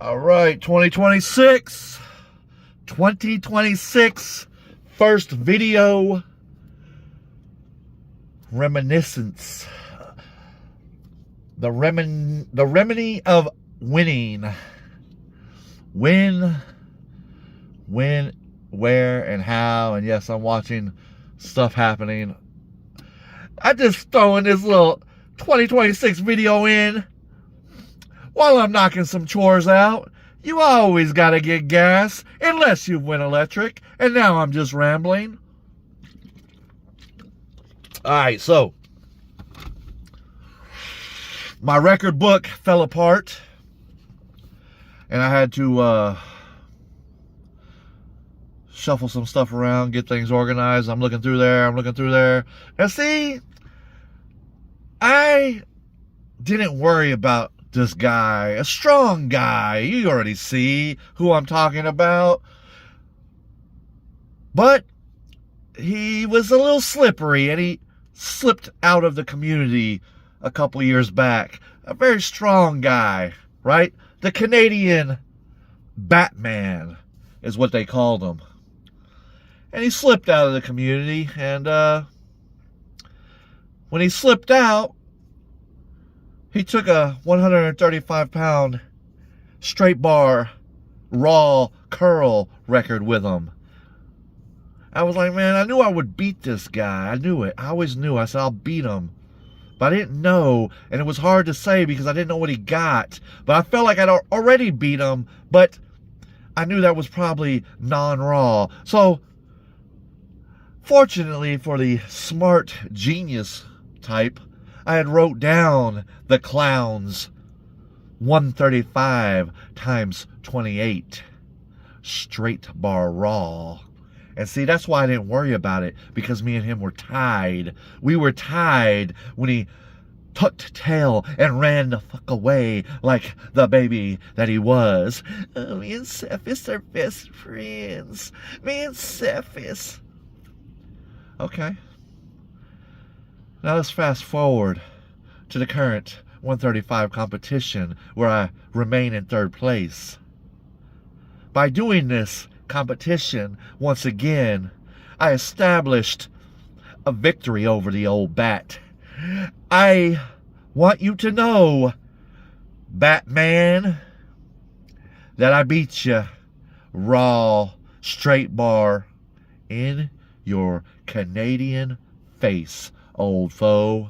All right, 2026. 2026. First video. Reminiscence. The remedy of winning. When, where, and how. And yes, I'm watching stuff happening. I just throwing this little 2026 video in while I'm knocking some chores out. You always gotta get gas, unless you went electric. And now I'm just rambling. Alright, so my record book fell apart, and I had to shuffle some stuff around, get things organized. I'm looking through there. And see, I didn't worry about this guy, a strong guy. You already see who I'm talking about. But he was a little slippery, and he slipped out of the community a couple years back. A very strong guy, right? The Canadian Batman is what they called him. And he slipped out of the community, and when he slipped out, he took a 135-pound straight bar raw curl record with him. I was like, man, I knew I would beat this guy. I knew it. I always knew. I said, I'll beat him. But I didn't know, and it was hard to say because I didn't know what he got. But I felt like I'd already beat him, but I knew that was probably non-raw. So, fortunately for the smart genius type, I had wrote down the clown's 135 times 28 straight bar raw. And see, that's why I didn't worry about it, because me and him were tied. We were tied when he tucked tail and ran the fuck away like the baby that he was. Oh, me and Cephas are best friends. Me and Cephas. Okay. Now let's fast forward to the current 135 competition, where I remain in third place. By doing this competition, once again, I established a victory over the old bat. I want you to know, Batman, that I beat you raw, straight bar, in your Canadian face, old foe.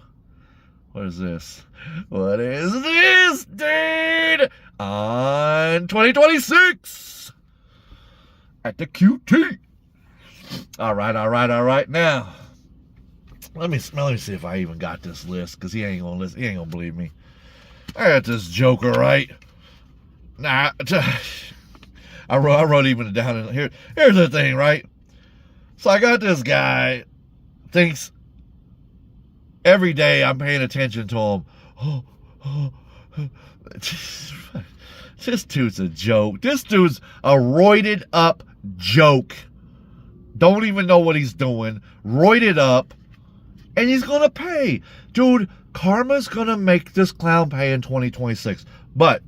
What is this? What is this, dude? On 2026 at the QT. All right. Now, let me see if I even got this list, because he ain't gonna listen. He ain't gonna believe me. I got this joker right. Nah, I wrote even down in here. Here's the thing, right? So I got this guy, thinks every day I'm paying attention to him. This dude's a joke. This dude's a roided up joke. Don't even know what he's doing. Roided up. And he's gonna pay. Dude, karma's gonna make this clown pay in 2026. But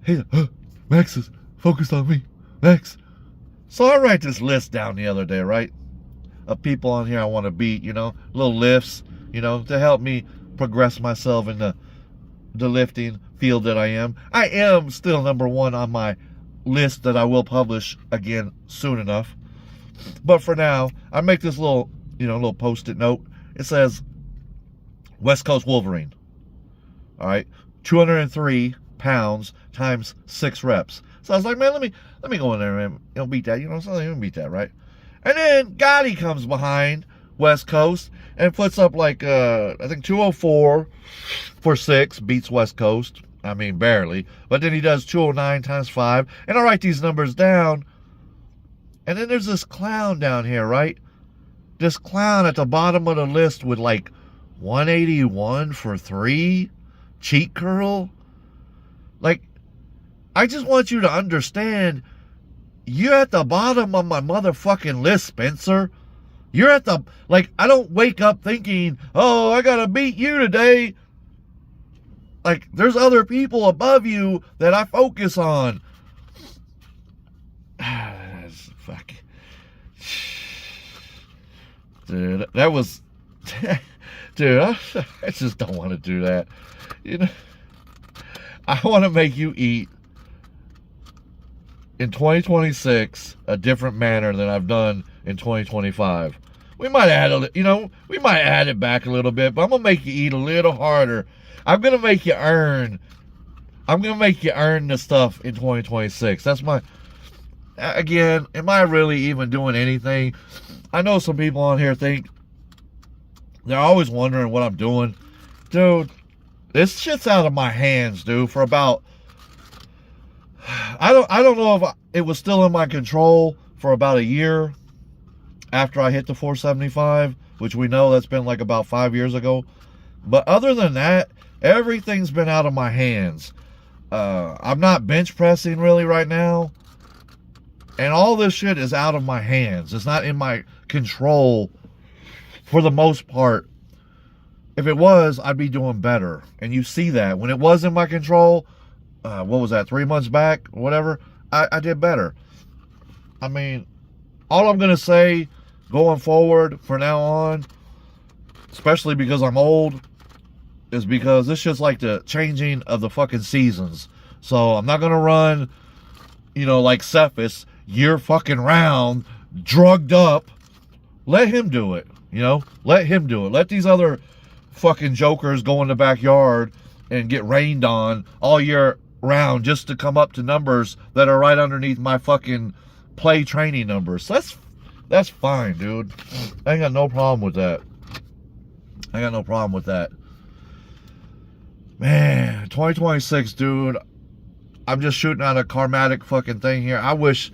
he's MAXXX, focused on me. Max. So I write this list down the other day, right? Of people on here I want to beat, little lifts, to help me progress myself in the lifting field that I am. I am still #1 on my list that I will publish again soon enough. But for now, I make this little post-it note. It says West Coast Wolverine. All right, 203 pounds times 6 reps. So I was like, man, let me go in there and beat that. Let me beat that, right? And then Gotti comes behind West Coast and puts up like, I think 204 for 6, beats West Coast. I mean, barely. But then he does 209 times 5. And I write these numbers down. And then there's this clown down here, right? This clown at the bottom of the list with like 181 for 3 cheat curl. Like, I just want you to understand, you're at the bottom of my motherfucking list, Spencer. You're at the, I don't wake up thinking, oh, I gotta beat you today. Like, there's other people above you that I focus on. Fuck. Dude, that was... Dude, I just don't want to do that. You know, I want to make you eat in 2026 a different manner than I've done in 2025. We might add we might add it back a little bit, but I'm going to make you eat a little harder. I'm going to make you earn. I'm going to make you earn the stuff in 2026. That's my... Again, am I really even doing anything? I know some people on here think they're always wondering what I'm doing. Dude, this shit's out of my hands, dude, for about... I don't know if it was still in my control for about a year after I hit the 475, which we know that's been like about 5 years ago. But other than that, everything's been out of my hands. I'm not bench pressing really right now. And all this shit is out of my hands. It's not in my control for the most part. If it was, I'd be doing better. And you see that. When it was in my control, what was that, 3 months back, or whatever, I did better. I mean, all I'm going to say going forward from now on, especially because I'm old, is because this shit's like the changing of the fucking seasons. So I'm not going to run, like Cephas, year fucking round, drugged up. Let him do it, Let him do it. Let these other fucking jokers go in the backyard and get rained on all year round just to come up to numbers that are right underneath my fucking play training numbers. That's fine, dude. I ain't got no problem with that. I got no problem with that. Man, 2026, dude. I'm just shooting out a karmatic fucking thing here. I wish...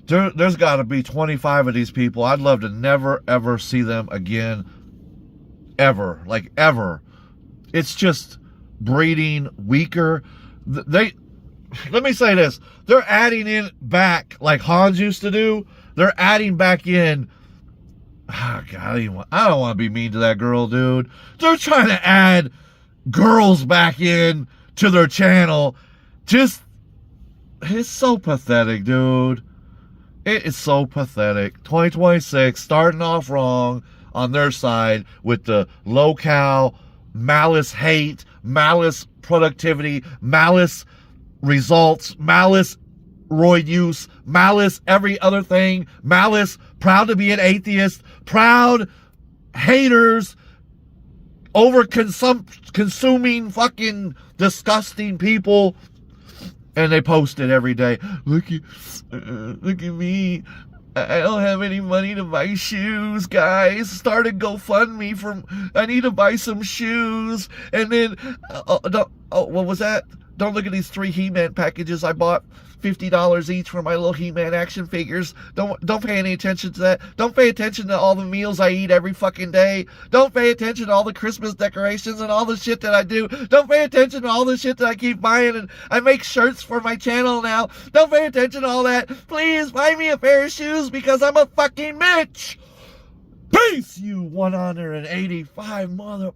There's got to be 25 of these people. I'd love to never, ever see them again. Ever. Like, ever. It's just breeding weaker. Let me say this. They're adding in back, like Hans used to do. They're adding back in... Oh, God, I don't want to be mean to that girl, dude. They're trying to add girls back in to their channel. Just... It's so pathetic, dude. It is so pathetic. 2026 starting off wrong on their side with the low-cal, malice hate, malice productivity, malice results, malice roid use, malice every other thing, malice proud to be an atheist, proud haters, consuming fucking disgusting people. And they post it every day. Look at me. I don't have any money to buy shoes, guys. Start a GoFundMe I need to buy some shoes. And then, what was that? Don't look at these 3 He-Man packages I bought. $50 each for my little He-Man action figures. Don't pay any attention to that. Don't pay attention to all the meals I eat every fucking day. Don't pay attention to all the Christmas decorations and all the shit that I do. Don't pay attention to all the shit that I keep buying, and I make shirts for my channel now. Don't pay attention to all that. Please buy me a pair of shoes because I'm a fucking bitch. Peace, you 185 mother...